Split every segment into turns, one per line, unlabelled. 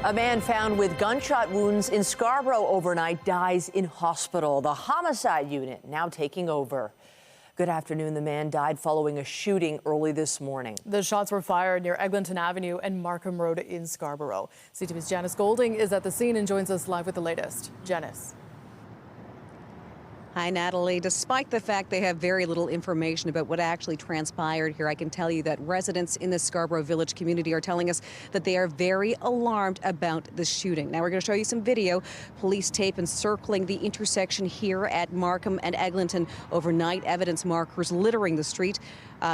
A man found with gunshot wounds in Scarborough overnight dies in hospital. The homicide unit now taking over. Good afternoon. The man died following a shooting early this morning.
The shots were fired near Eglinton Avenue and Markham Road in Scarborough. CTV's Janice Golding is at the scene and joins us live with the latest. Janice.
Hi, Natalie. Despite the fact they have very little information about what actually transpired here, I can tell you that residents in the Scarborough Village community are telling us that they are very alarmed about the shooting. Now, we're going to show you some video, police tape encircling the intersection here at Markham and Eglinton overnight, evidence markers littering the street.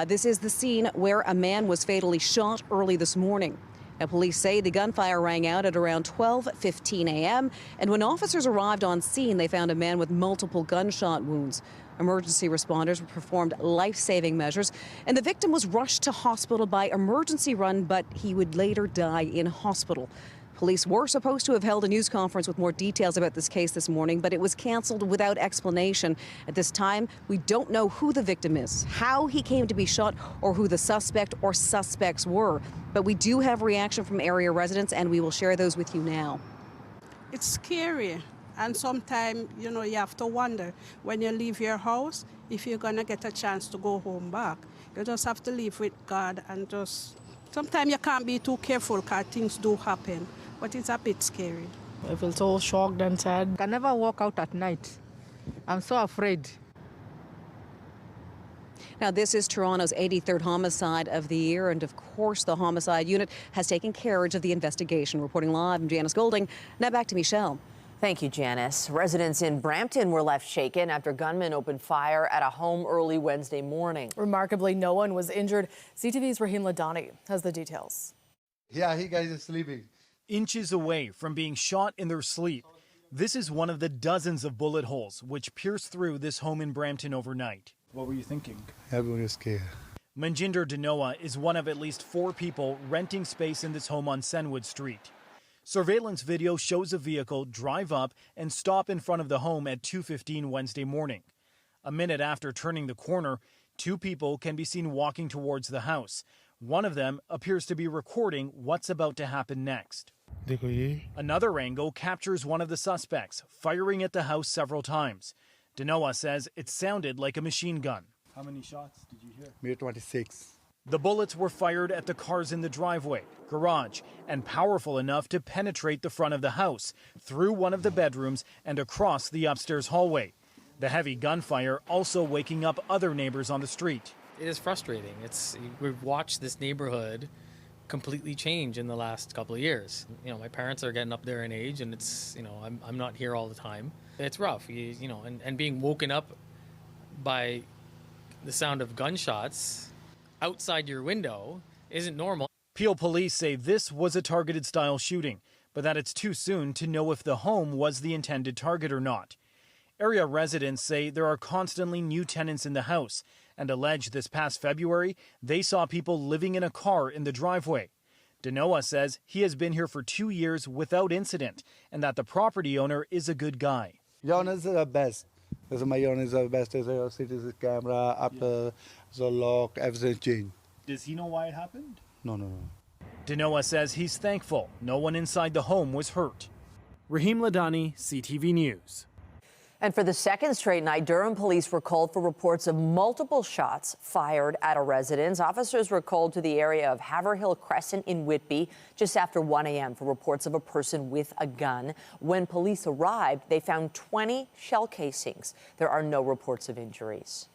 This is the scene where a man was fatally shot early this morning. Now, police say the gunfire rang out at around 12:15 a.m. and when officers arrived on scene, they found a man with multiple gunshot wounds. Emergency responders performed life-saving measures, and the victim was rushed to hospital by emergency run, but he would later die in hospital. Police were supposed to have held a news conference with more details about this case this morning, but it was canceled without explanation. At this time, we don't know who the victim is, how he came to be shot, or who the suspect or suspects were. But we do have reaction from area residents, and we will share those with you now.
It's scary, and sometimes, you have to wonder when you leave your house if you're going to get a chance to go home back. You just have to live with God and just... Sometimes you can't be too careful because things do happen, but it's a bit scary.
I feel so shocked and sad.
I can never walk out at night. I'm so afraid.
Now, this is Toronto's 83rd homicide of the year, and of course, the homicide unit has taken carriage of the investigation. Reporting live, I'm Janice Golding. Now back to Michelle.
Thank you, Janice. Residents in Brampton were left shaken after gunmen opened fire at a home early Wednesday morning.
Remarkably, no one was injured. CTV's Rahim Ladani has the details.
Yeah, he guys is sleeping.
Inches away from being shot in their sleep, this is one of the dozens of bullet holes which pierced through this home in Brampton overnight. What were you thinking?
Everyone is scared.
Manjinder Danoa is one of at least 4 people renting space in this home on Senwood Street. Surveillance video shows a vehicle drive up and stop in front of the home at 2:15 Wednesday morning. A minute after turning the corner, 2 people can be seen walking towards the house. One of them appears to be recording what's about to happen next. Another angle captures one of the suspects firing at the house several times. Danoa says it sounded like a machine gun. How many shots did you hear?
Maybe 26.
The bullets were fired at the cars in the driveway, garage, and powerful enough to penetrate the front of the house, through one of the bedrooms and across the upstairs hallway. The heavy gunfire also waking up other neighbors on the street.
It is frustrating. We've watched this neighborhood completely change in the last couple of years. My parents are getting up there in age, and I'm not here all the time. It's rough, and being woken up by the sound of gunshots outside your window isn't normal.
Peel police say this was a targeted style shooting, but that it's too soon to know if the home was the intended target or not. Area residents say there are constantly new tenants in the house and allege this past February they saw people living in a car in the driveway. Danoa says he has been here for 2 years without incident and that the property owner is a good guy.
John is the best. My own is the best. There's a CCTV camera, after the lock, everything changed.
Does he know why it happened?
No.
Danoa says he's thankful no one inside the home was hurt. Rahim Ladani, CTV News.
And for the second straight night, Durham police were called for reports of multiple shots fired at a residence. Officers were called to the area of Haverhill Crescent in Whitby just after 1 a.m. for reports of a person with a gun. When police arrived, they found 20 shell casings. There are no reports of injuries.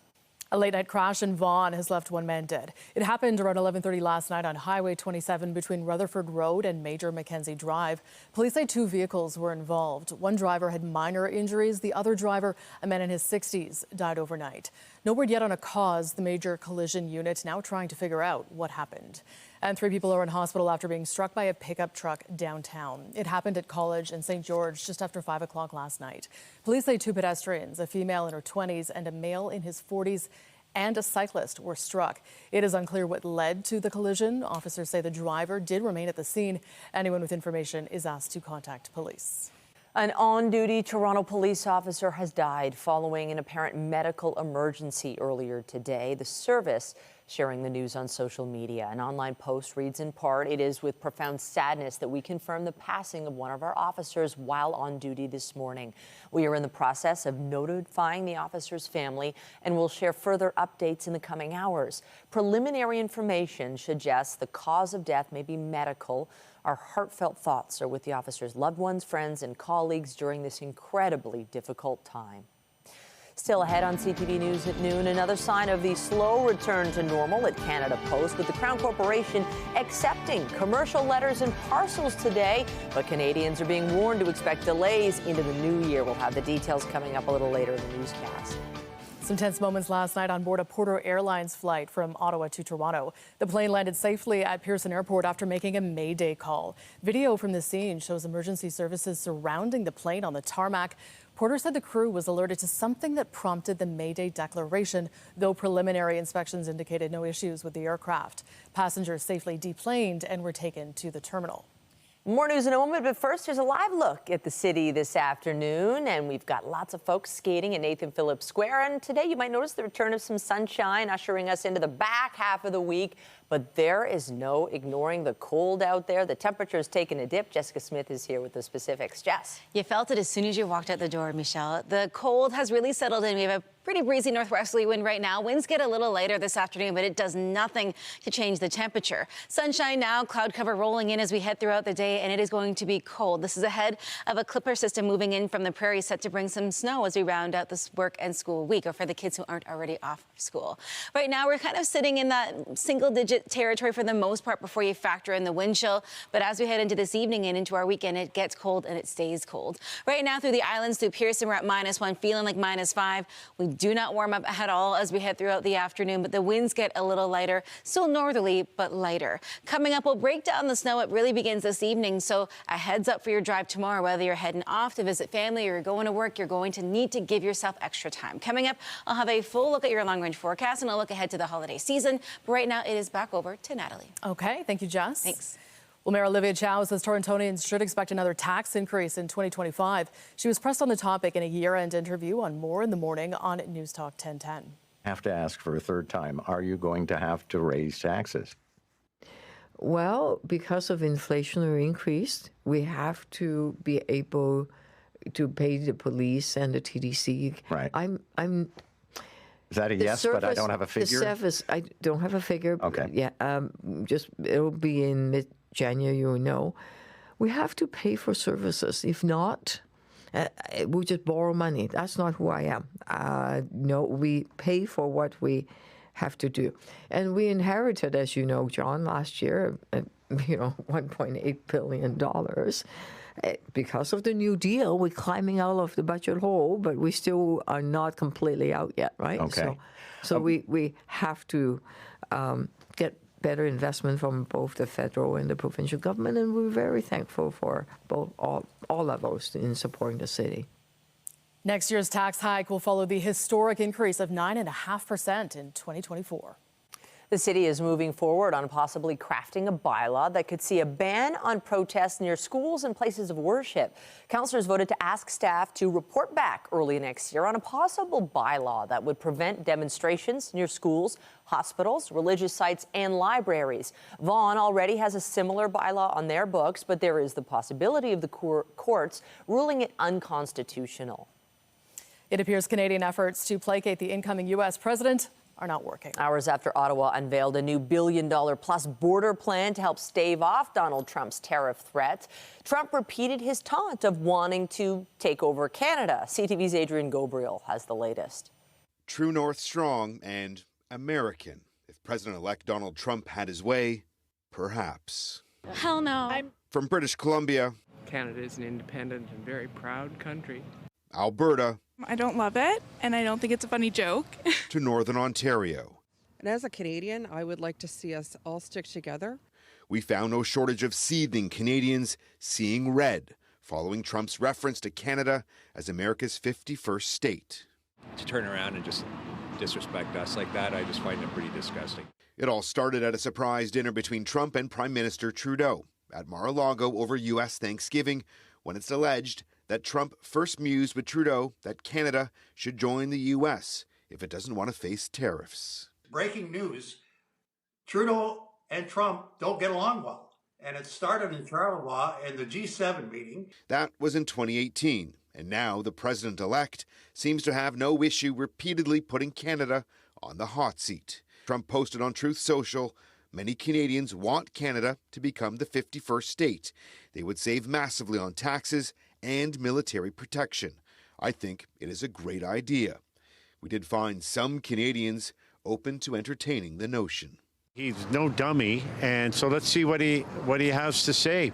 A late-night crash in Vaughan has left 1 man dead. It happened around 11:30 last night on Highway 27 between Rutherford Road and Major Mackenzie Drive. Police say 2 vehicles were involved. One driver had minor injuries. The other driver, a man in his 60s, died overnight. No word yet on a cause. The major collision unit now trying to figure out what happened. And 3 people are in hospital after being struck by a pickup truck downtown. It happened at College and St. George just after 5 o'clock last night. Police say 2 pedestrians, a female in her 20s and a male in his 40s, and a cyclist were struck. It is unclear what led to the collision. Officers say the driver did remain at the scene. Anyone with information is asked to contact police.
An on-duty Toronto police officer has died following an apparent medical emergency earlier today. The service sharing the news on social media. An online post reads in part, "It is with profound sadness that we confirm the passing of one of our officers while on duty this morning. We are in the process of notifying the officer's family and will share further updates in the coming hours. Preliminary information suggests the cause of death may be medical. Our heartfelt thoughts are with the officer's loved ones, friends, and colleagues during this incredibly difficult time." Still ahead on CTV News at noon, another sign of the slow return to normal at Canada Post, with the Crown Corporation accepting commercial letters and parcels today. But Canadians are being warned to expect delays into the new year. We'll have the details coming up a little later in the newscast.
Some tense moments last night on board a Porter Airlines flight from Ottawa to Toronto. The plane landed safely at Pearson Airport after making a Mayday call. Video from the scene shows emergency services surrounding the plane on the tarmac. Porter said the crew was alerted to something that prompted the Mayday declaration, though preliminary inspections indicated no issues with the aircraft. Passengers safely deplaned and were taken to the terminal.
More news in a moment, but first, here's a live look at the city this afternoon. And we've got lots of folks skating at Nathan Phillips Square. And today you might notice the return of some sunshine, ushering us into the back half of the week. But there is no ignoring the cold out there. The temperature is taking a dip. Jessica Smith is here with the specifics. Jess.
You felt it as soon as you walked out the door, Michelle. The cold has really settled in. We have a pretty breezy northwesterly wind right now. Winds get a little lighter this afternoon, but it does nothing to change the temperature. Sunshine now, cloud cover rolling in as we head throughout the day, and it is going to be cold. This is ahead of a clipper system moving in from the prairie, set to bring some snow as we round out this work and school week, or for the kids who aren't already off school. Right now, we're kind of sitting in that single-digit territory for the most part before you factor in the wind chill. But as we head into this evening and into our weekend, it gets cold and it stays cold. Right now, through the islands, through Pearson, we're at -1, feeling like -5. We do not warm up at all as we head throughout the afternoon, but the winds get a little lighter, still northerly, but lighter. Coming up, we'll break down the snow. It really begins this evening, so a heads up for your drive tomorrow. Whether you're heading off to visit family or you're going to work, you're going to need to give yourself extra time. Coming up, I'll have a full look at your long-range forecast and a look ahead to the holiday season. But right now, it is back over to Natalie.
Okay, thank you, Jess.
Thanks.
Well, Mayor Olivia Chow says Torontonians should expect another tax increase in 2025. She was pressed on the topic in a year-end interview on More in the Morning on News Talk 1010.
Have to ask for a third time, are you going to have to raise taxes?
Well, because of inflationary increase, we have to be able to pay the police and the TDC.
Right.
I'm
Is that a yes, but I don't have a figure?
The service, I don't have a figure.
Okay.
Yeah, just it'll be in mid-January, you'll know. We have to pay for services. If not, we just borrow money. That's not who I am. No, we pay for what we have to do. And we inherited, as you know, John, last year, $1.8 billion. Because of the New Deal, we're climbing out of the budget hole, but we still are not completely out yet, right?
Okay.
So we have to get better investment from both the federal and the provincial government, and we're very thankful for both all of those in supporting the city.
Next year's tax hike will follow the historic increase of 9.5% in 2024.
The city is moving forward on possibly crafting a bylaw that could see a ban on protests near schools and places of worship. Councillors voted to ask staff to report back early next year on a possible bylaw that would prevent demonstrations near schools, hospitals, religious sites, and libraries. Vaughan already has a similar bylaw on their books, but there is the possibility of the courts ruling it unconstitutional.
It appears Canadian efforts to placate the incoming U.S. president are not working.
Hours after Ottawa unveiled a new $1 billion-plus border plan to help stave off Donald Trump's tariff threat, Trump repeated his taunt of wanting to take over Canada. CTV's Adrian Gobriel has the latest.
True North strong and American. If President-elect Donald Trump had his way, perhaps.
Hell no.
From British Columbia,
Canada is an independent and very proud country.
Alberta,
I don't love it, and I don't think it's a funny joke.
to Northern Ontario.
And as a Canadian, I would like to see us all stick together.
We found no shortage of seething Canadians seeing red following Trump's reference to Canada as America's 51st state.
To turn around and just disrespect us like that, I just find it pretty disgusting.
It all started at a surprise dinner between Trump and Prime Minister Trudeau at Mar-a-Lago over U.S. Thanksgiving, when it's alleged that Trump first mused with Trudeau that Canada should join the U.S. if it doesn't want to face tariffs.
Breaking news, Trudeau and Trump don't get along well, and it started in Charleroi in the G7 meeting.
That was in 2018, and now the president-elect seems to have no issue repeatedly putting Canada on the hot seat. Trump posted on Truth Social, many Canadians want Canada to become the 51st state. They would save massively on taxes and military protection. I think it is a great idea. We did find some Canadians open to entertaining the notion.
He's no dummy, and so let's see what he has to say.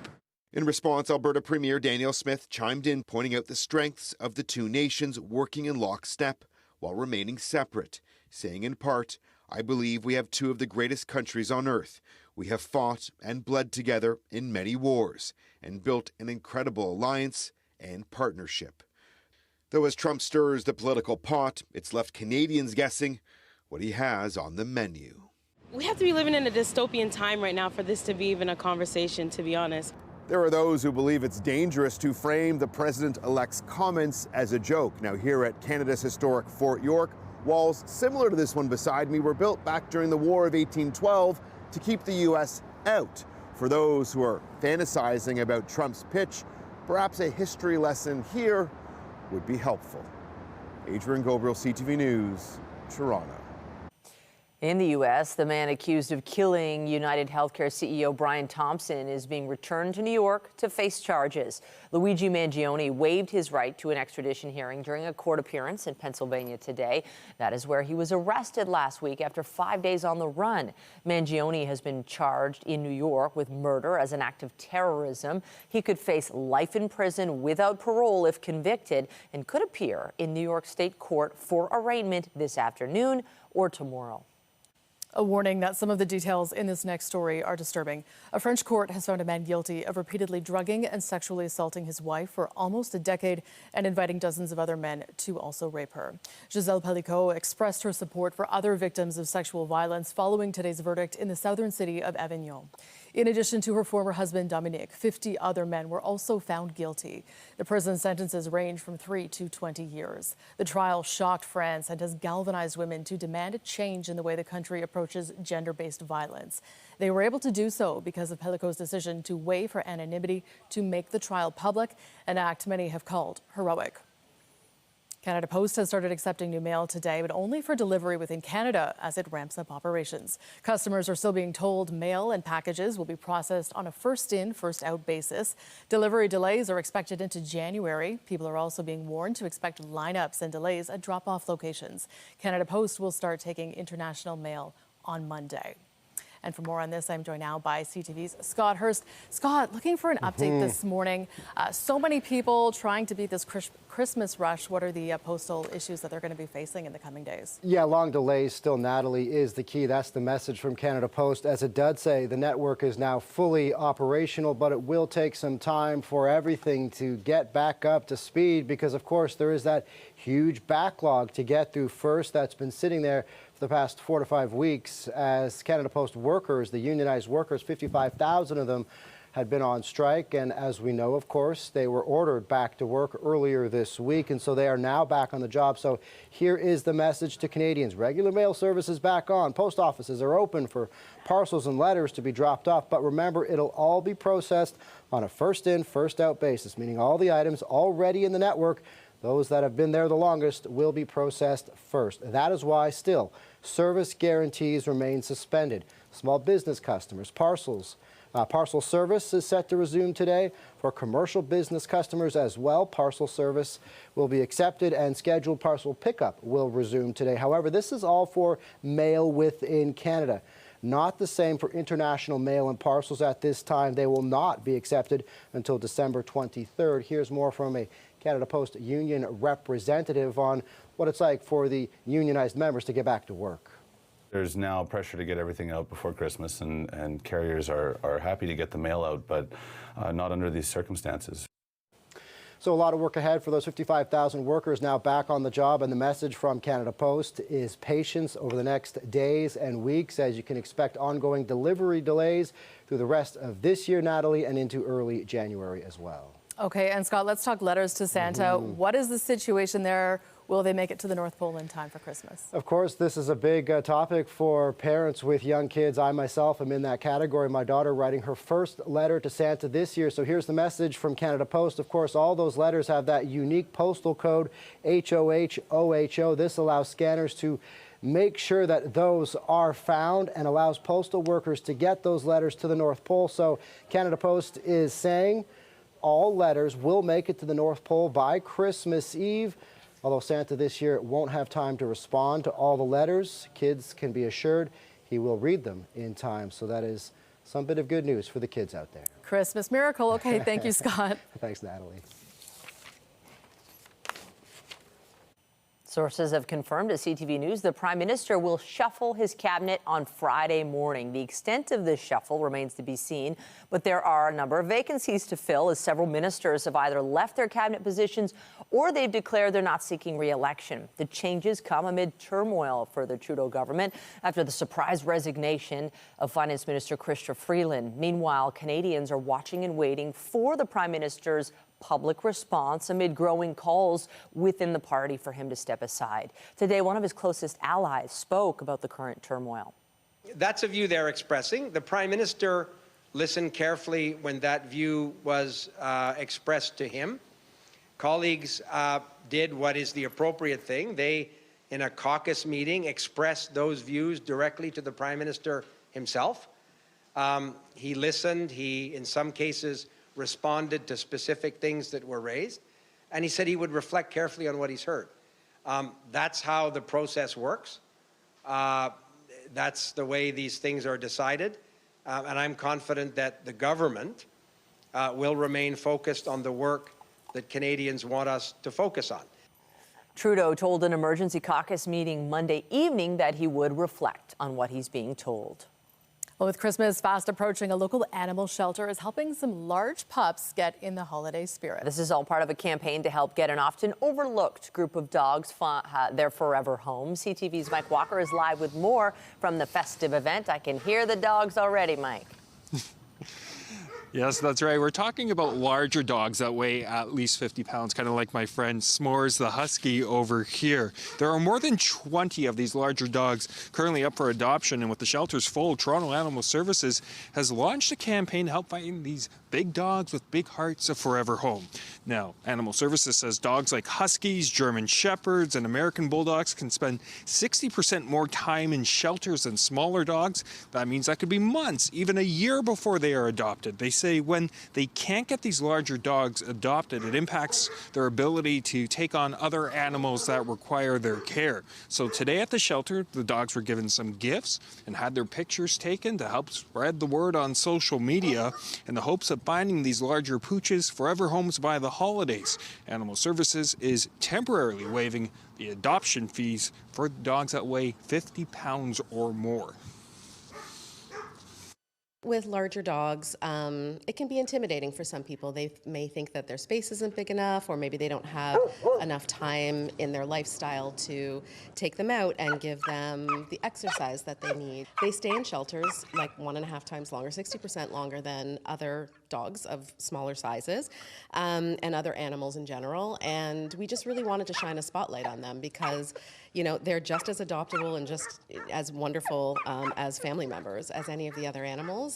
In response, Alberta Premier Danielle Smith chimed in, pointing out the strengths of the two nations working in lockstep while remaining separate, saying in part, "I believe we have two of the greatest countries on earth. We have fought and bled together in many wars and built an incredible alliance and partnership." Though as Trump stirs the political pot, it's left Canadians guessing what he has on the menu.
We have to be living in a dystopian time right now for this to be even a conversation, to be honest.
There are those who believe it's dangerous to frame the president-elect's comments as a joke. Now, here at Canada's historic Fort York, walls similar to this one beside me were built back during the War of 1812 to keep the U.S. out. For those who are fantasizing about Trump's pitch, perhaps a history lesson here would be helpful. Adrian Gobriel, CTV News, Toronto.
In the U.S., the man accused of killing United Healthcare CEO Brian Thompson is being returned to New York to face charges. Luigi Mangione waived his right to an extradition hearing during a court appearance in Pennsylvania today. That is where he was arrested last week after 5 days on the run. Mangione has been charged in New York with murder as an act of terrorism. He could face life in prison without parole if convicted and could appear in New York State Court for arraignment this afternoon or tomorrow.
A warning that some of the details in this next story are disturbing. A French court has found a man guilty of repeatedly drugging and sexually assaulting his wife for almost a decade and inviting dozens of other men to also rape her. Giselle Pellicot expressed her support for other victims of sexual violence following today's verdict in the southern city of Avignon. In addition to her former husband, Dominique, 50 other men were also found guilty. The prison sentences range from 3 to 20 years. The trial shocked France and has galvanized women to demand a change in the way the country approaches gender-based violence. They were able to do so because of Pellicot's decision to waive her anonymity to make the trial public, an act many have called heroic. Canada Post has started accepting new mail today, but only for delivery within Canada as it ramps up operations. Customers are still being told mail and packages will be processed on a first-in, first-out basis. Delivery delays are expected into January. People are also being warned to expect lineups and delays at drop-off locations. Canada Post will start taking international mail on Monday. And for more on this, I'm joined now by CTV's Scott Hurst. Scott, looking for an update this morning. So many people trying to beat this Christmas rush. What are the postal issues that they're going to be facing in the coming days?
Yeah, long delays still, Natalie, is the key. That's the message from Canada Post. As it does say, the network is now fully operational, but it will take some time for everything to get back up to speed because, of course, there is that huge backlog to get through first that's been sitting there for the past 4 to 5 weeks as Canada Post workers, the unionized workers, 55,000 of them had been on strike. And as we know, of course, they were ordered back to work earlier this week. And so they are now back on the job. So here is the message to Canadians. Regular mail service is back on. Post offices are open for parcels and letters to be dropped off. But remember, it'll all be processed on a first-in, first-out basis, meaning all the items already in the network, those that have been there the longest, will be processed first. That is why still service guarantees remain suspended. Small business customers, parcel service is set to resume today. For commercial business customers as well, parcel service will be accepted and scheduled parcel pickup will resume today. However, this is all for mail within Canada. Not the same for international mail and parcels at this time. They will not be accepted until December 23rd. Here's more from a Canada Post union representative on what it's like for the unionized members to get back to work.
There's now pressure to get everything out before Christmas, and carriers are happy to get the mail out, but not under these circumstances.
So a lot of work ahead for those 55,000 workers now back on the job, and the message from Canada Post is patience over the next days and weeks as you can expect ongoing delivery delays through the rest of this year, Natalie, and into early January as well.
Okay, and Scott, let's talk letters to Santa. What is the situation there? Will they make it to the North Pole in time for Christmas?
Of course, this is a big topic for parents with young kids. I myself am in that category. My daughter writing her first letter to Santa this year. So here's the message from Canada Post. Of course, all those letters have that unique postal code, HOH-OHO. This allows scanners to make sure that those are found and allows postal workers to get those letters to the North Pole. So Canada Post is saying all letters will make it to the North Pole by Christmas Eve. Although Santa this year won't have time to respond to all the letters, kids can be assured he will read them in time. So that is some bit of good news for the kids out there.
Christmas miracle. Okay, thank you, Scott.
Thanks, Natalie.
Sources have confirmed to CTV News the Prime Minister will shuffle his cabinet on Friday morning. The extent of this shuffle remains to be seen, but there are a number of vacancies to fill as several ministers have either left their cabinet positions or they've declared they're not seeking re-election. The changes come amid turmoil for the Trudeau government after the surprise resignation of Finance Minister Chrystia Freeland. Meanwhile, Canadians are watching and waiting for the Prime Minister's public response amid growing calls within the party for him to step aside. Today, one of his closest allies spoke about the current turmoil.
That's a view they're expressing. The Prime Minister listened carefully when that view was expressed to him. Colleagues did what is the appropriate thing. They, in a caucus meeting, expressed those views directly to the Prime Minister himself. He listened. He, in some cases, responded to specific things that were raised, and he said he would reflect carefully on what he's heard. That's how the process works. That's the way these things are decided, and I'm confident that the government will remain focused on the work that Canadians want us to focus on.
Trudeau told an emergency caucus meeting Monday evening that he would reflect on what he's being told.
Well, with Christmas fast approaching, a local animal shelter is helping some large pups get in the holiday spirit.
This is all part of a campaign to help get an often overlooked group of dogs their forever home. CTV's Mike Walker is live with more from the festive event. I can hear the dogs already, Mike.
Yes, that's right. We're talking about larger dogs that weigh at least 50 pounds, kind of like my friend S'mores the Husky over here. There are more than 20 of these larger dogs currently up for adoption, and with the shelters full, Toronto Animal Services has launched a campaign to help find these big dogs with big hearts a forever home. Now, Animal Services says dogs like Huskies, German Shepherds, and American Bulldogs can spend 60% more time in shelters than smaller dogs. That means that could be months, even a year before they are adopted. They say when they can't get these larger dogs adopted, it impacts their ability to take on other animals that require their care. So today at the shelter, the dogs were given some gifts and had their pictures taken to help spread the word on social media in the hopes of finding these larger pooches forever homes by the holidays. Animal Services is temporarily waiving the adoption fees for dogs that weigh 50 pounds or more.
With larger dogs, it can be intimidating for some people. They may think that their space isn't big enough, or maybe they don't have enough time in their lifestyle to take them out and give them the exercise that they need. They stay in shelters like 1.5 times longer, 60% longer than other dogs of smaller sizes, and other animals in general. And we just really wanted to shine a spotlight on them because, you know, they're just as adoptable and just as wonderful as family members as any of the other animals.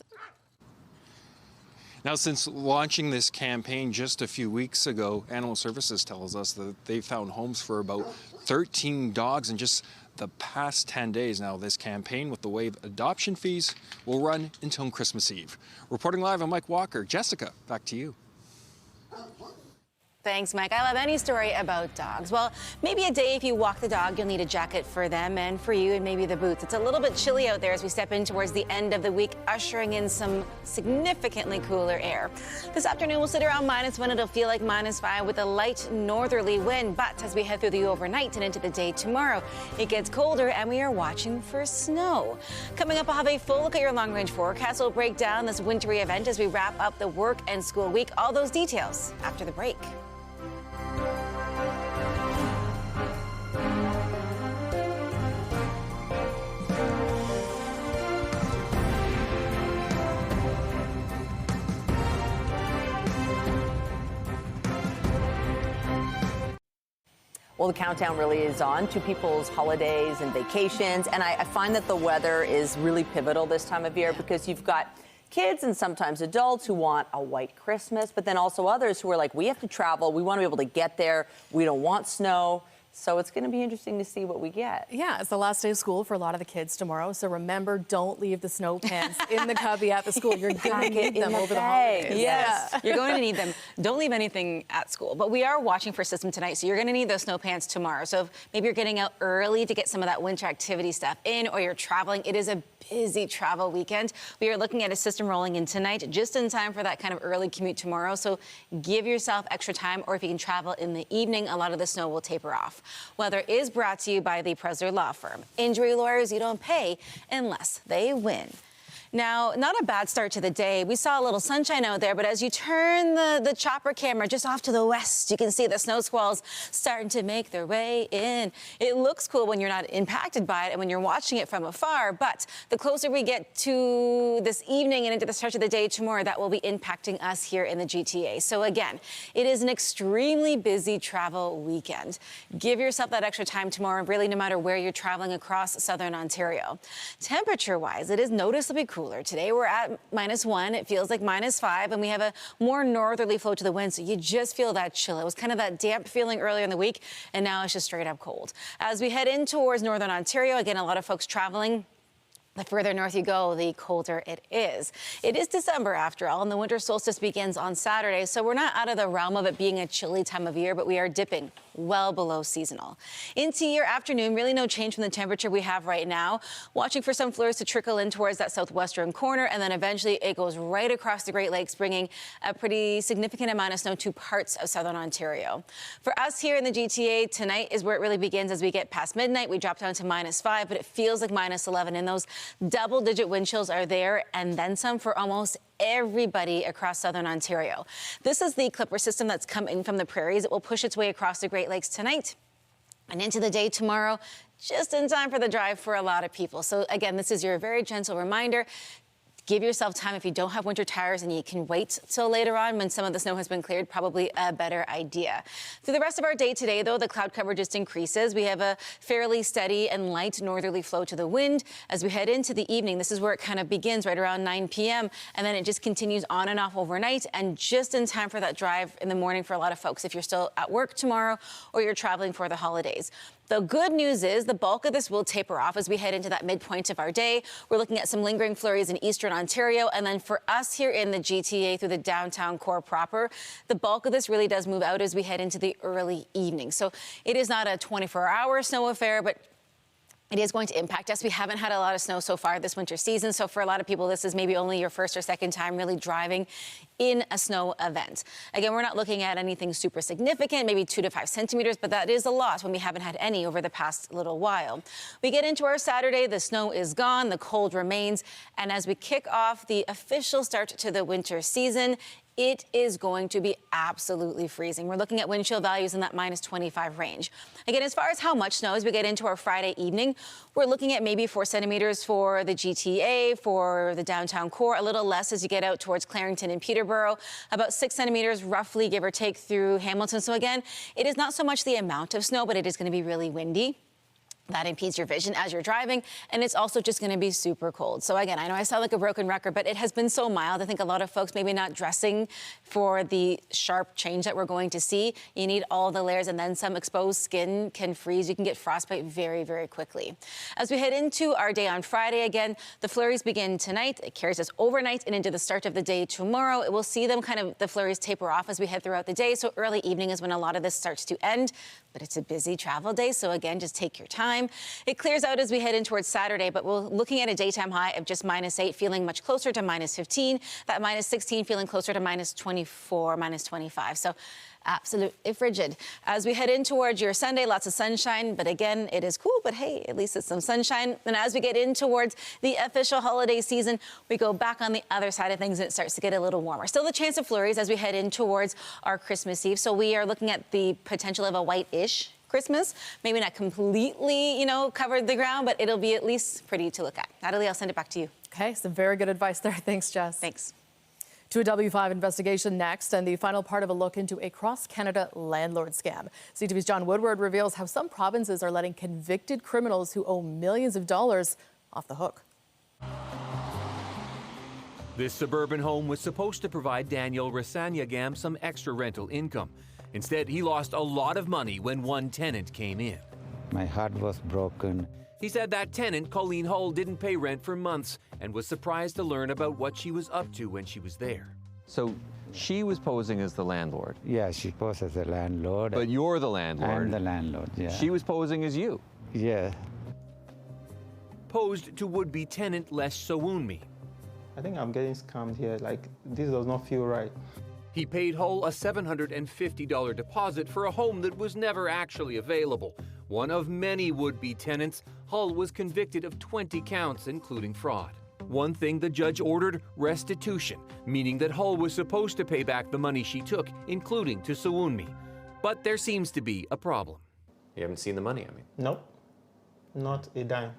Now, since launching this campaign just a few weeks ago, Animal Services tells us that they found homes for about 13 dogs in just the past 10 days. Now, this campaign with the waived adoption fees will run until Christmas Eve. Reporting live, I'm Mike Walker. Jessica, back to you.
Thanks, Mike. I love any story about dogs. Well, maybe a day if you walk the dog, you'll need a jacket for them and for you, and maybe the boots. It's a little bit chilly out there as we step in towards the end of the week, ushering in some significantly cooler air. This afternoon will sit around -1. It'll feel like -5 with a light northerly wind. But as we head through the overnight and into the day tomorrow, it gets colder and we are watching for snow. Coming up, I'll have a full look at your long-range forecast. We'll break down this wintry event as we wrap up the work and school week. All those details after the break.
Well, the countdown really is on to people's holidays and vacations. And I find that the weather is really pivotal this time of year because you've got kids and sometimes adults who want a white Christmas, but then also others who are like, we have to travel. We want to be able to get there. We don't want snow. So it's going to be interesting to see what we get.
Yeah, it's the last day of school for a lot of the kids tomorrow. So remember, don't leave the snow pants in the cubby at the school. You're going to need them over the holidays.
Yes,
Yeah.
you're going to need them. Don't leave anything at school. But we are watching for a system tonight, so you're going to need those snow pants tomorrow. So if maybe you're getting out early to get some of that winter activity stuff in, or you're traveling, it is a busy travel weekend. We are looking at a system rolling in tonight, just in time for that kind of early commute tomorrow. So give yourself extra time, or if you can travel in the evening, a lot of the snow will taper off. Weather is brought to you by the Presler Law Firm. Injury lawyers you don't pay unless they win. Now, not a bad start to the day. We saw a little sunshine out there, but as you turn the chopper camera just off to the west, you can see the snow squalls starting to make their way in. It looks cool when you're not impacted by it and when you're watching it from afar, but the closer we get to this evening and into the start of the day tomorrow, that will be impacting us here in the GTA. So again, it is an extremely busy travel weekend. Give yourself that extra time tomorrow, really, no matter where you're traveling across southern Ontario. Temperature-wise, it is noticeably cooler. Today we're at -1. It feels like -5, and we have a more northerly flow to the wind, so you just feel that chill. It was kind of that damp feeling earlier in the week, and now it's just straight up cold. As we head in towards northern Ontario, again, a lot of folks traveling. The further north you go, the colder it is. It is December, after all, and the winter solstice begins on Saturday, so we're not out of the realm of it being a chilly time of year, but we are dipping well below seasonal. Into your afternoon, really no change from the temperature we have right now. Watching for some flurries to trickle in towards that southwestern corner, and then eventually it goes right across the Great Lakes, bringing a pretty significant amount of snow to parts of southern Ontario. For us here in the GTA, tonight is where it really begins. As we get past midnight, we drop down to -5, but it feels like -11, and those double-digit wind chills are there, and then some for almost everybody across southern Ontario. This is the Clipper system that's come in from the prairies. It will push its way across the Great Lakes tonight and into the day tomorrow, just in time for the drive for a lot of people. So again, this is your very gentle reminder. Give yourself time if you don't have winter tires and you can wait till later on when some of the snow has been cleared, probably a better idea. Through the rest of our day today, though, the cloud cover just increases. We have a fairly steady and light northerly flow to the wind. As we head into the evening, this is where it kind of begins right around 9 p.m. and then it just continues on and off overnight, and just in time for that drive in the morning for a lot of folks if you're still at work tomorrow or you're traveling for the holidays. The good news is the bulk of this will taper off as we head into that midpoint of our day. We're looking at some lingering flurries in eastern Ontario. And then for us here in the GTA through the downtown core proper, the bulk of this really does move out as we head into the early evening. So it is not a 24-hour snow affair, but it is going to impact us. We haven't had a lot of snow so far this winter season. So for a lot of people, this is maybe only your first or second time really driving in a snow event. Again, we're not looking at anything super significant, maybe 2 to 5 centimeters, but that is a lot when we haven't had any over the past little while. We get into our Saturday, the snow is gone, the cold remains, and as we kick off the official start to the winter season, it is going to be absolutely freezing. We're looking at wind chill values in that -25 range. Again, as far as how much snow, as we get into our Friday evening, we're looking at maybe 4 centimeters for the GTA, for the downtown core, a little less as you get out towards Clarington and Peterborough, about 6 centimeters roughly, give or take, through Hamilton. So again, it is not so much the amount of snow, but it is going to be really windy. That impedes your vision as you're driving, and it's also just going to be super cold. So again, I know I sound like a broken record, but it has been so mild. I think a lot of folks maybe not dressing for the sharp change that we're going to see. You need all the layers, and then some. Exposed skin can freeze. You can get frostbite very, very quickly. As we head into our day on Friday, again, the flurries begin tonight. It carries us overnight and into the start of the day tomorrow. It will see them the flurries taper off as we head throughout the day. So early evening is when a lot of this starts to end, but it's a busy travel day. So again, just take your time. It clears out as we head in towards Saturday, but we're looking at a daytime high of just -8, feeling much closer to -15. That -16 feeling closer to -24, -25. So absolutely frigid. As we head in towards your Sunday, lots of sunshine, but again, it is cool, but hey, at least it's some sunshine. And as we get in towards the official holiday season, we go back on the other side of things and it starts to get a little warmer. Still the chance of flurries as we head in towards our Christmas Eve. So we are looking at the potential of a white-ish Christmas. Maybe not completely, covered the ground, but it'll be at least pretty to look at. Natalie, I'll send it back to you.
Okay, some very good advice there. Thanks, Jess.
Thanks.
To a W5 investigation next, and the final part of a look into a cross-Canada landlord scam. CTV's John Woodward reveals how some provinces are letting convicted criminals who owe millions of dollars off the hook.
This suburban home was supposed to provide Daniel Rasanyagam some extra rental income. Instead, he lost a lot of money when one tenant came in.
My heart was broken.
He said that tenant, Colleen Hull, didn't pay rent for months and was surprised to learn about what she was up to when she was there.
So she was posing as the landlord?
Yeah, she posed as the landlord.
But you're the landlord?
I'm the landlord, yeah.
She was posing as you?
Yeah.
Posed to would-be tenant Les Sowunmi.
I think I'm getting scammed here. Like, this does not feel right.
He paid Hull a $750 deposit for a home that was never actually available. One of many would-be tenants, Hull was convicted of 20 counts, including fraud. One thing the judge ordered, restitution, meaning that Hull was supposed to pay back the money she took, including to Sowunmi. But there seems to be a problem.
You haven't seen the money, I mean?
Nope. Not a dime.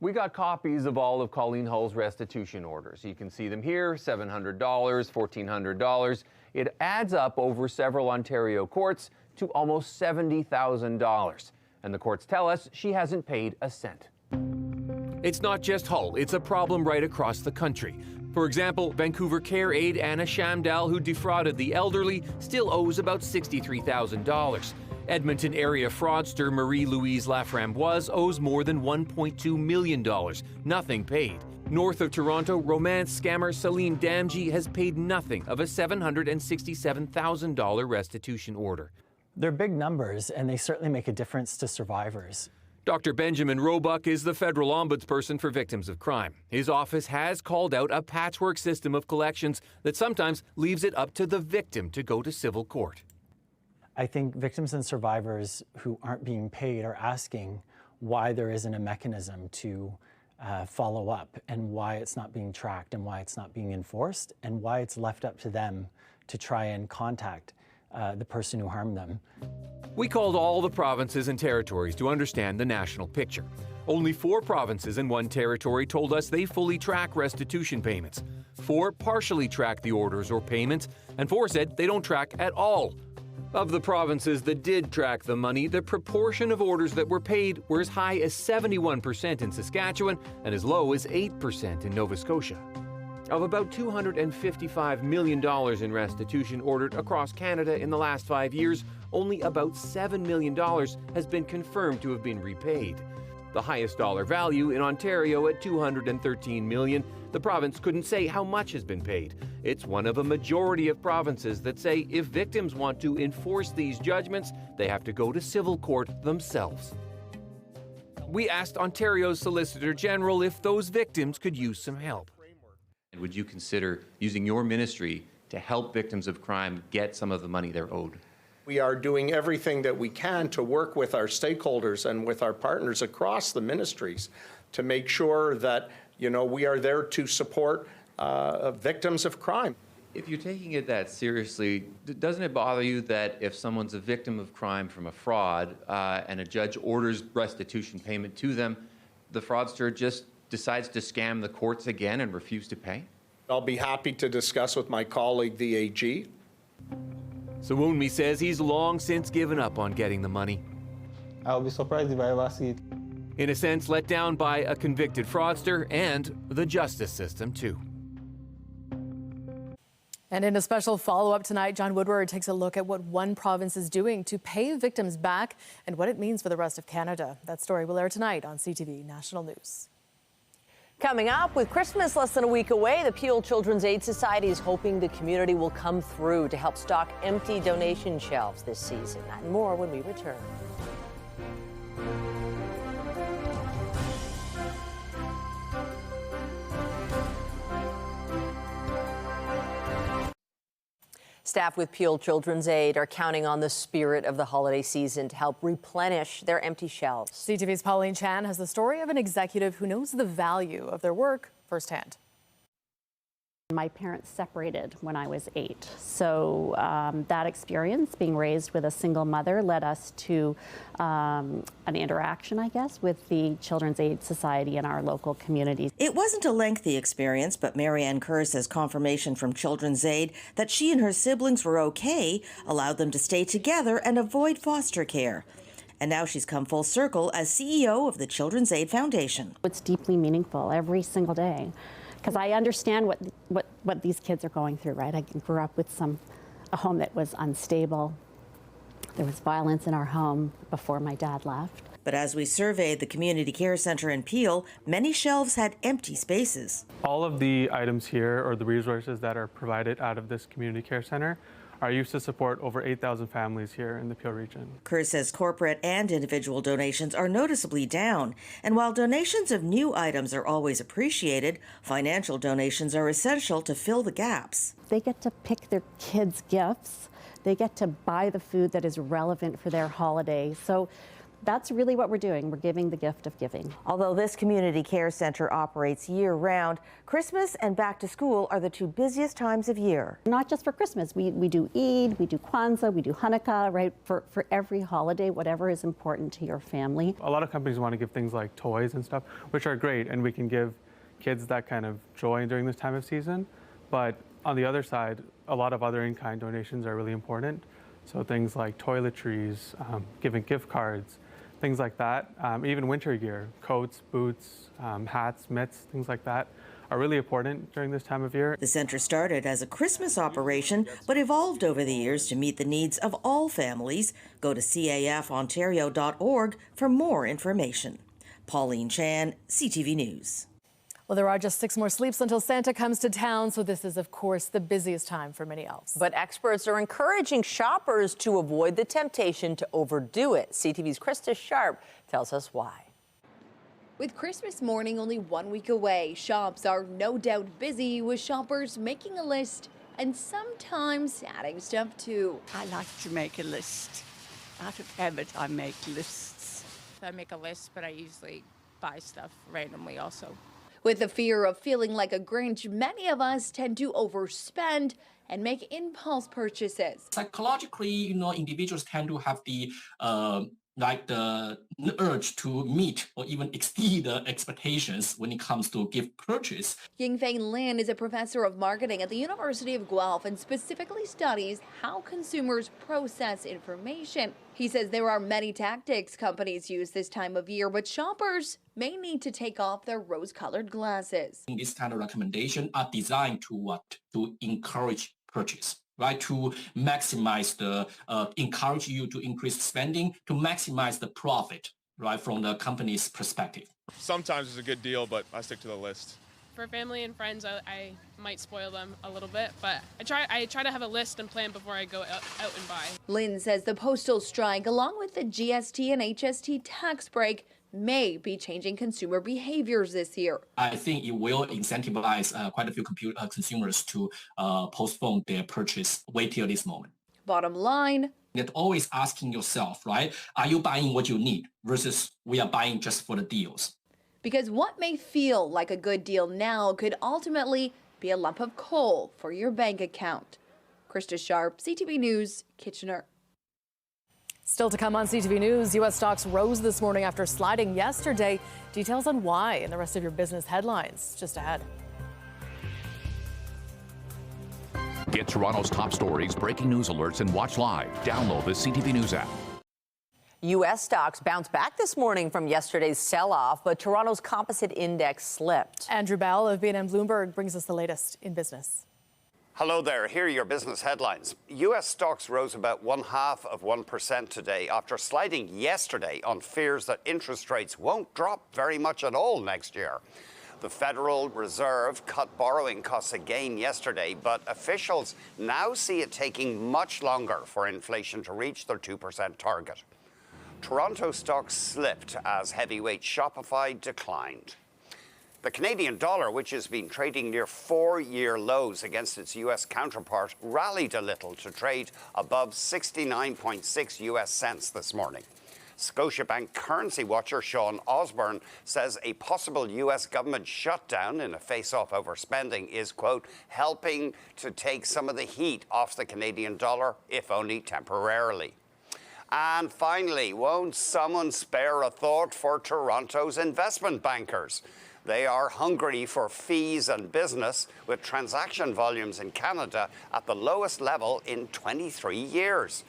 We got copies of all of Colleen Hull's restitution orders. You can see them here, $700, $1,400. It adds up over several Ontario courts to almost $70,000. And the courts tell us she hasn't paid a cent.
It's not just Hull, it's a problem right across the country. For example, Vancouver care aide Anna Shamdal, who defrauded the elderly, still owes about $63,000. Edmonton area fraudster Marie-Louise Laframboise owes more than $1.2 million, nothing paid. North of Toronto, romance scammer Celine Damji has paid nothing of a $767,000 restitution order.
They're big numbers, and they certainly make a difference to survivors.
Dr. Benjamin Roebuck is the federal ombudsperson for victims of crime. His office has called out a patchwork system of collections that sometimes leaves it up to the victim to go to civil court.
I think victims and survivors who aren't being paid are asking why there isn't a mechanism to follow up, and why it's not being tracked, and why it's not being enforced, and why it's left up to them to try and contact the person who harmed them.
We called all the provinces and territories to understand the national picture. Only 4 provinces and 1 territory told us they fully track restitution payments. 4 partially track the orders or payments, and 4 said they don't track at all. Of the provinces that did track the money, the proportion of orders that were paid were as high as 71% in Saskatchewan and as low as 8% in Nova Scotia. Of about $255 million in restitution ordered across Canada in the last 5 years, only about $7 million has been confirmed to have been repaid. The highest dollar value in Ontario at $213 million. The province couldn't say how much has been paid. It's one of a majority of provinces that say if victims want to enforce these judgments, they have to go to civil court themselves. We asked Ontario's Solicitor General if those victims could use some help.
Would you consider using your ministry to help victims of crime get some of the money they're owed?
We are doing everything that we can to work with our stakeholders and with our partners across the ministries to make sure that, we are there to support victims of crime.
If you're taking it that seriously, doesn't it bother you that if someone's a victim of crime from a fraud and a judge orders restitution payment to them, the fraudster just decides to scam the courts again and refuse to pay?
I'll be happy to discuss with my colleague, the AG.
Sowunmi says he's long since given up on getting the money.
I'll be surprised if I ever see it.
In a sense, let down by a convicted fraudster and the justice system, too.
And in a special follow-up tonight, John Woodward takes a look at what one province is doing to pay victims back and what it means for the rest of Canada. That story will air tonight on CTV National News.
Coming up, with Christmas less than a week away, the Peel Children's Aid Society is hoping the community will come through to help stock empty donation shelves this season. That and more when we return. Staff with Peel Children's Aid are counting on the spirit of the holiday season to help replenish their empty shelves.
CTV's Pauline Chan has the story of an executive who knows the value of their work firsthand.
My parents separated when I was 8, so that experience, being raised with a single mother, led us to an interaction, I guess, with the Children's Aid Society in our local communities.
It wasn't a lengthy experience, but Marianne Kerr says confirmation from Children's Aid that she and her siblings were okay allowed them to stay together and avoid foster care. And now she's come full circle as CEO of the Children's Aid Foundation.
It's deeply meaningful every single day, because I understand what these kids are going through, right? I grew up with a home that was unstable. There was violence in our home before my dad left.
But as we surveyed the community care center in Peel, many shelves had empty spaces.
All of the items here, or the resources that are provided out of this community care center, are used to support over 8,000 families here in the Peel region.
Kerr says corporate and individual donations are noticeably down. And while donations of new items are always appreciated, financial donations are essential to fill the gaps.
They get to pick their kids' gifts. They get to buy the food that is relevant for their holiday. So that's really what we're doing. We're giving the gift of giving.
Although this community care center operates year-round, Christmas and back to school are the two busiest times of year.
Not just for Christmas. We do Eid, we do Kwanzaa, we do Hanukkah, right? For every holiday, whatever is important to your family.
A lot of companies want to give things like toys and stuff, which are great, and we can give kids that kind of joy during this time of season. But on the other side, a lot of other in-kind donations are really important. So things like toiletries, giving gift cards, things like that, even winter gear, coats, boots, hats, mitts, things like that are really important during this time of year.
The center started as a Christmas operation, but evolved over the years to meet the needs of all families. Go to cafontario.org for more information. Pauline Chan, CTV News.
Well, there are just 6 more sleeps until Santa comes to town, so this is, of course, the busiest time for many elves.
But experts are encouraging shoppers to avoid the temptation to overdo it. CTV's Krista Sharp tells us why.
With Christmas morning only 1 week away, shops are no doubt busy with shoppers making a list and sometimes adding stuff too.
I like to make a list. Out of habit, I make lists.
I make a list, but I usually buy stuff randomly also.
With the fear of feeling like a Grinch, many of us tend to overspend and make impulse purchases.
Psychologically, individuals tend to have the urge to meet or even exceed the expectations when it comes to gift purchase.
Yingfei Lin is a professor of marketing at the University of Guelph and specifically studies how consumers process information. He says there are many tactics companies use this time of year, but shoppers may need to take off their rose-colored glasses.
These kind of recommendations are designed to encourage purchase. Right, to maximize encourage you to increase spending, to maximize the profit, right, from the company's perspective.
Sometimes it's a good deal, but I stick to the list.
For family and friends, I might spoil them a little bit, but I try to have a list and plan before I go out and buy.
Lynn says the postal strike, along with the GST and HST tax break, may be changing consumer behaviors this year.
I think it will incentivize quite a few consumers to postpone their purchase, wait till this moment.
Bottom line,
you're always asking yourself, right, are you buying what you need versus we are buying just for the deals?
Because what may feel like a good deal now could ultimately be a lump of coal for your bank account. Krista Sharp, CTV News, Kitchener.
Still to come on CTV News, U.S. stocks rose this morning after sliding yesterday. Details on why and the rest of your business headlines just ahead.
Get Toronto's top stories, breaking news alerts, and watch live. Download the CTV News app.
U.S. stocks bounced back this morning from yesterday's sell-off, but Toronto's composite index slipped.
Andrew Bell of B&M Bloomberg brings us the latest in business.
Hello there. Here are your business headlines. U.S. stocks rose about 0.5% today after sliding yesterday on fears that interest rates won't drop very much at all next year. The Federal Reserve cut borrowing costs again yesterday, but officials now see it taking much longer for inflation to reach their 2% target. Toronto stocks slipped as heavyweight Shopify declined. The Canadian dollar, which has been trading near 4-year lows against its U.S. counterpart, rallied a little to trade above 69.6 U.S. cents this morning. Scotiabank currency watcher Sean Osborne says a possible U.S. government shutdown in a face-off over spending is, quote, helping to take some of the heat off the Canadian dollar, if only temporarily. And finally, won't someone spare a thought for Toronto's investment bankers? They are hungry for fees and business, with transaction volumes in Canada at the lowest level in 23 years.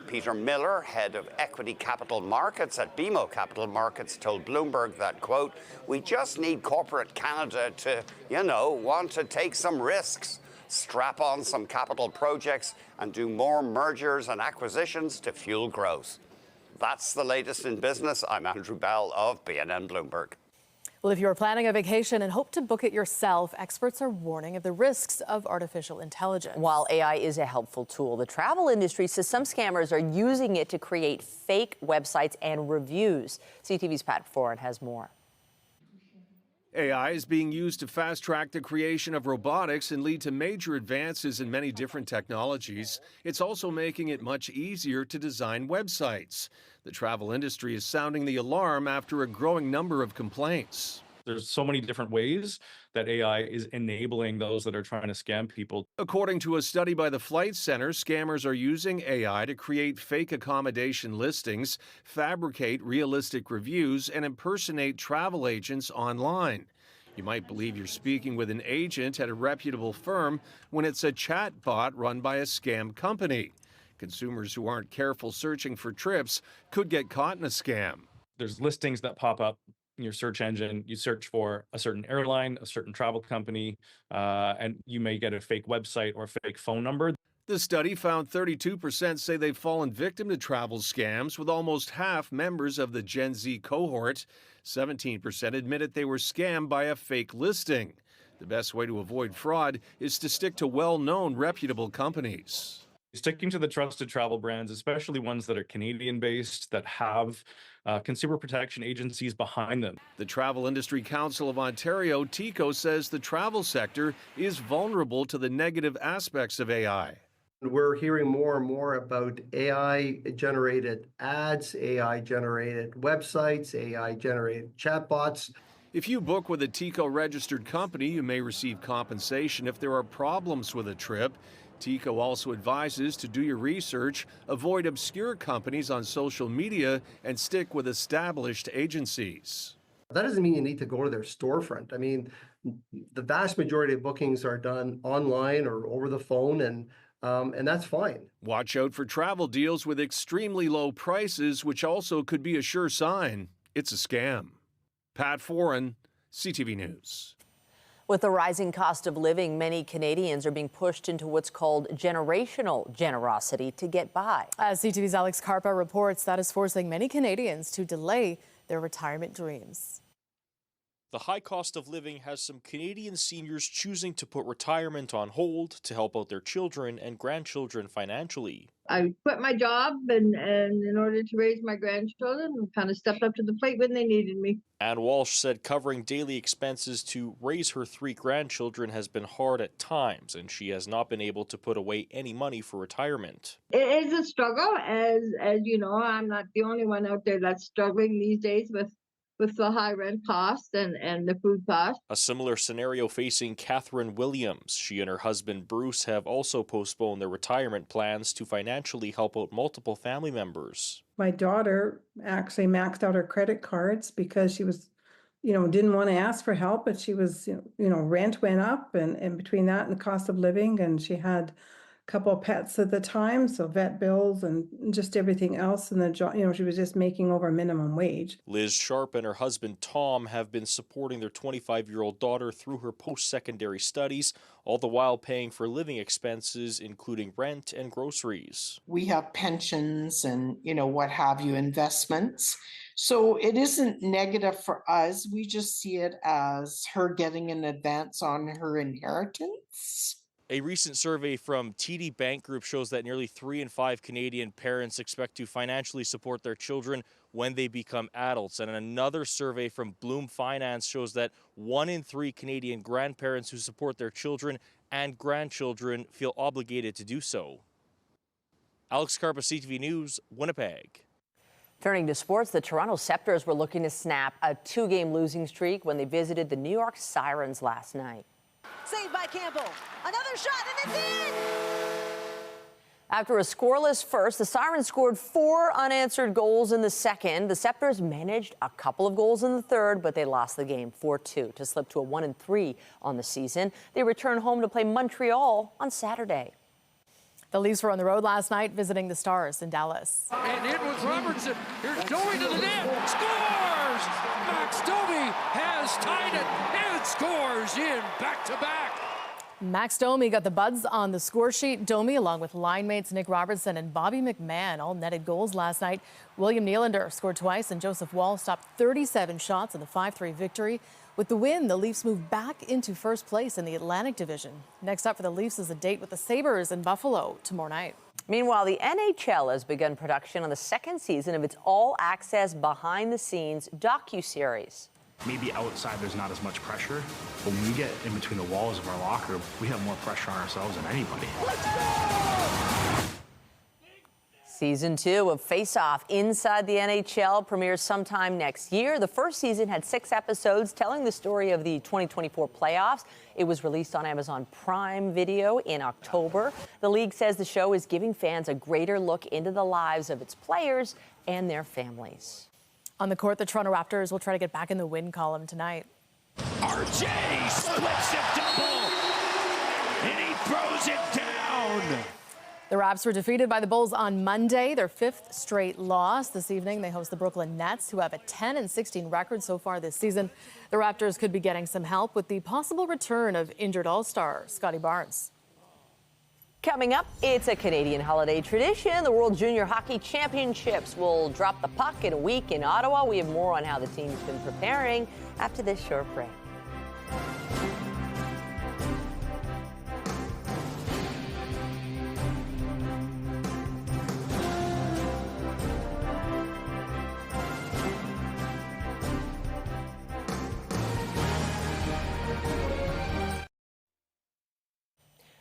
Peter Miller, head of equity capital markets at BMO Capital Markets, told Bloomberg that, quote, we just need corporate Canada to, want to take some risks, strap on some capital projects, and do more mergers and acquisitions to fuel growth. That's the latest in business. I'm Andrew Bell of BNN Bloomberg.
Well, if you're planning a vacation and hope to book it yourself, experts are warning of the risks of artificial intelligence.
While AI is a helpful tool, the travel industry says some scammers are using it to create fake websites and reviews. CTV's Pat Foran has more.
AI is being used to fast-track the creation of robotics and lead to major advances in many different technologies. It's also making it much easier to design websites. The travel industry is sounding the alarm after a growing number of complaints.
There's so many different ways that AI is enabling those that are trying to scam people.
According to a study by the Flight Center, scammers are using AI to create fake accommodation listings, fabricate realistic reviews, and impersonate travel agents online. You might believe you're speaking with an agent at a reputable firm when it's a chat bot run by a scam company. Consumers who aren't careful searching for trips could get caught in a scam.
There's listings that pop up in your search engine. You search for a certain airline, a certain travel company, and you may get a fake website or a fake phone number.
The study found 32% say they've fallen victim to travel scams, with almost half members of the Gen Z cohort. 17% admitted they were scammed by a fake listing. The best way to avoid fraud is to stick to well-known, reputable companies.
Sticking to the trusted travel brands, especially ones that are Canadian-based, that have consumer protection agencies behind them.
The Travel Industry Council of Ontario, TICO, says the travel sector is vulnerable to the negative aspects of AI.
We're hearing more and more about AI-generated ads, AI-generated websites, AI-generated chatbots.
If you book with a TICO-registered company, you may receive compensation if there are problems with a trip. TICO also advises to do your research, avoid obscure companies on social media, and stick with established agencies.
That doesn't mean you need to go to their storefront. I mean, the vast majority of bookings are done online or over the phone, and that's fine.
Watch out for travel deals with extremely low prices, which also could be a sure sign it's a scam. Pat Foran, CTV News.
With the rising cost of living, many Canadians are being pushed into what's called generational generosity to get by.
As CTV's Alex Carpa reports, that is forcing many Canadians to delay their retirement dreams.
The high cost of living has some Canadian seniors choosing to put retirement on hold to help out their children and grandchildren financially.
I quit my job and in order to raise my grandchildren and kind of stepped up to the plate when they needed me.
Ann Walsh said covering daily expenses to raise her 3 grandchildren has been hard at times, and she has not been able to put away any money for retirement.
It is a struggle, as you know, I'm not the only one out there that's struggling these days with the high rent costs and the food costs.
A similar scenario facing Catherine Williams. She and her husband Bruce have also postponed their retirement plans to financially help out multiple family members.
My daughter actually maxed out her credit cards because she was, didn't want to ask for help, but she was, rent went up and between that and the cost of living, and she had couple of pets at the time, so vet bills and just everything else, and the job, she was just making over minimum wage.
Liz Sharp and her husband Tom have been supporting their 25-year-old daughter through her post-secondary studies, all the while paying for living expenses, including rent and groceries.
We have pensions and, what have you, investments. So it isn't negative for us. We just see it as her getting an advance on her inheritance.
A recent survey from TD Bank Group shows that nearly 3 in 5 Canadian parents expect to financially support their children when they become adults. And another survey from Bloom Finance shows that 1 in 3 Canadian grandparents who support their children and grandchildren feel obligated to do so. Alex Carpa, CTV News, Winnipeg.
Turning to sports, the Toronto Scepters were looking to snap a 2-game losing streak when they visited the New York Sirens last night.
Saved by Campbell. Another shot, and it's in!
After a scoreless first, the Sirens scored 4 unanswered goals in the second. The Scepters managed a couple of goals in the third, but they lost the game 4-2 to slip to a 1-3 on the season. They return home to play Montreal on Saturday.
The Leafs were on the road last night visiting the Stars in Dallas.
And in with Robertson. Here's Domi to the net. Scores! Max Domi has tied it and scores in back-to-back.
Max Domi got the buds on the score sheet. Domi, along with line mates Nick Robertson and Bobby McMahon, all netted goals last night. William Nylander scored twice, and Joseph Wall stopped 37 shots in the 5-3 victory. With the win, the Leafs move back into first place in the Atlantic Division. Next up for the Leafs is a date with the Sabres in Buffalo tomorrow night.
Meanwhile, the NHL has begun production on the second season of its all-access behind-the-scenes docuseries.
Maybe outside there's not as much pressure, but when we get in between the walls of our locker room, we have more pressure on ourselves than anybody.
Season 2 of Face Off Inside the NHL premieres sometime next year. The first season had 6 episodes telling the story of the 2024 playoffs. It was released on Amazon Prime Video in October. The league says the show is giving fans a greater look into the lives of its players and their families.
On the court, the Toronto Raptors will try to get back in the win column tonight.
RJ splits it double, and he throws it down.
The Raps were defeated by the Bulls on Monday, their 5th straight loss. This evening, they host the Brooklyn Nets, who have a 10-16 record so far this season. The Raptors could be getting some help with the possible return of injured All-Star Scotty Barnes.
Coming up, it's a Canadian holiday tradition. The World Junior Hockey Championships will drop the puck in a week in Ottawa. We have more on how the team's been preparing after this short break.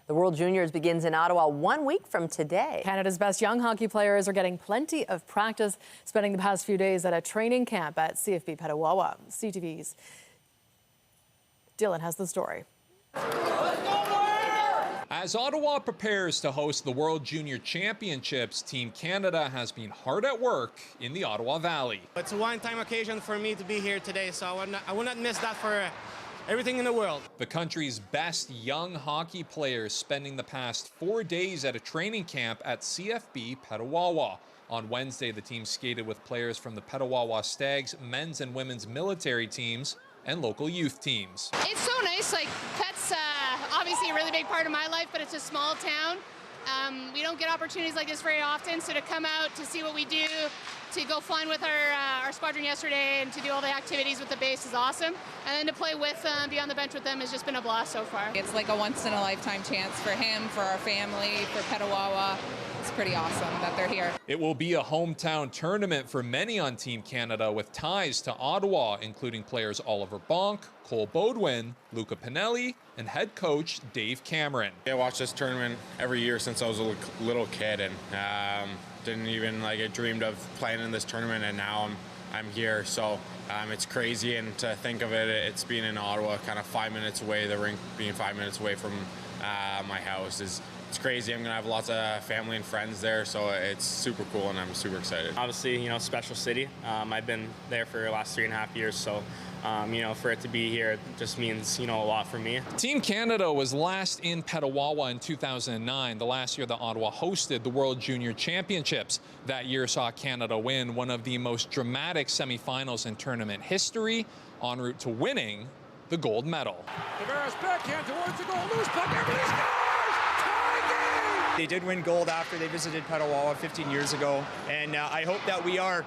The World Juniors begins in Ottawa 1 week from today.
Canada's best young hockey players are getting plenty of practice, spending the past few days at a training camp at CFB Petawawa. CTV's Dylan has the story.
As Ottawa prepares to host the World Junior Championships, Team Canada has been hard at work in the Ottawa Valley.
It's a one-time occasion for me to be here today, so I will not miss that for everything in the world.
The country's best young hockey players spending the past 4 days at a training camp at CFB Petawawa. On Wednesday, the team skated with players from the Petawawa Stags men's and women's military teams and local youth teams.
It's so nice. Like, Pet's obviously a really big part of my life, but it's a small town. We don't get opportunities like this very often, so to come out to see what we do, to go flying with our squadron yesterday and to do all the activities with the base is awesome. And then to play with, be on the bench with them has just been a blast so far.
It's like a once-in-a-lifetime chance for him, for our family, for Petawawa. It's pretty awesome that they're here.
It will be a hometown tournament for many on Team Canada with ties to Ottawa, including players Oliver Bonk, Cole Bodwin, Luca Pinelli, and head coach Dave Cameron.
I watch this tournament every year since I was a little kid, and didn't even I dreamed of playing in this tournament, and now I'm here. So it's crazy, and to think of it, it's being in Ottawa, kind of 5 minutes away, the rink being 5 minutes away from my house it's crazy. I'm gonna have lots of family and friends there, so it's super cool, and I'm super excited.
Obviously, special city. I've been there for the last 3.5 years, so for it to be here just means, a lot for me.
Team Canada was last in Petawawa in 2009, the last year that Ottawa hosted the World Junior Championships. That year saw Canada win one of the most dramatic semifinals in tournament history, en route to winning the gold medal.
Tavares backhand towards the goal, loose puck, everybody scores!
They did win gold after they visited Petawawa 15 years ago, and I hope that we are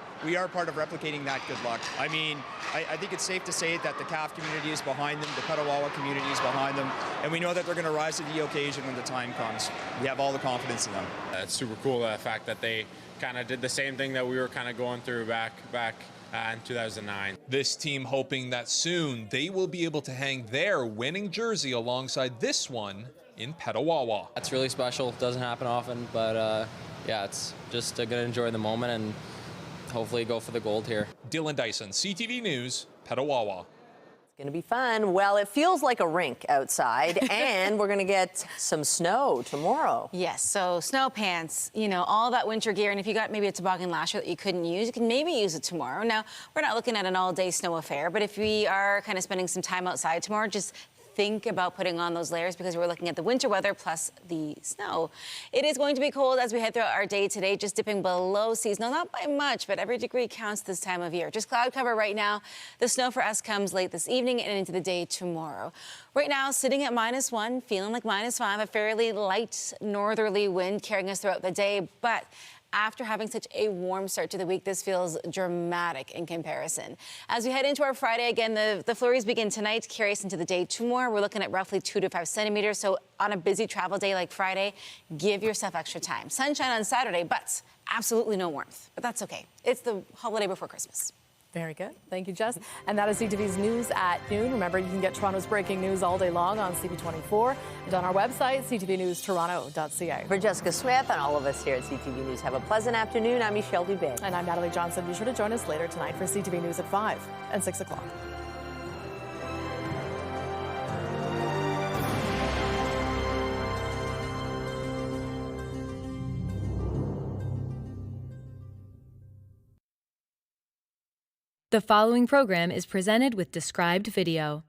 part of replicating that good luck. I mean, I think it's safe to say that the CAF community is behind them, the Petawawa community is behind them, and we know that they're going to rise to the occasion when the time comes. We have all the confidence in them.
It's super cool, the fact that they kind of did the same thing that we were kind of going through back in 2009.
This team hoping that soon they will be able to hang their winning jersey alongside this one in Petawawa.
That's really special. It doesn't happen often, but yeah, it's just going to enjoy the moment and
hopefully go for the gold here.
Dylan Dyson, CTV News, Petawawa.
Going to be fun. Well, it feels like a rink outside, and we're going to get some snow tomorrow.
Yes, so snow pants, you know, all that winter gear, and if you got maybe a toboggan last year that you couldn't use, you can maybe use it tomorrow. Now, we're not looking at an all-day snow affair, but if we are kind of spending some time outside tomorrow, just think about putting on those layers because we're looking at the winter weather plus the snow. It is going to be cold as we head throughout our day today, just dipping below seasonal, not by much, but every degree counts this time of year. Just cloud cover right now. The snow for us comes late this evening and into the day tomorrow. Right now, sitting at -1, feeling like -5, a fairly light northerly wind carrying us throughout the day, but after having such a warm start to the week, this feels dramatic in comparison. As we head into our Friday, again, the flurries begin tonight, carry us into the day tomorrow. We're looking at roughly 2 to 5 centimeters. So on a busy travel day like Friday, give yourself extra time. Sunshine on Saturday, but absolutely no warmth. But that's okay. It's the holiday before Christmas.
Very good. Thank you, Jess. And that is CTV's News at noon. Remember, you can get Toronto's breaking news all day long on CB24 and on our website, ctvnewstoronto.ca.
For Jessica Smith and all of us here at CTV News, have a pleasant afternoon. I'm Michelle Dubé.
And I'm Natalie Johnson. Be sure to join us later tonight for CTV News at 5 and 6 o'clock.
The following program is presented with described video.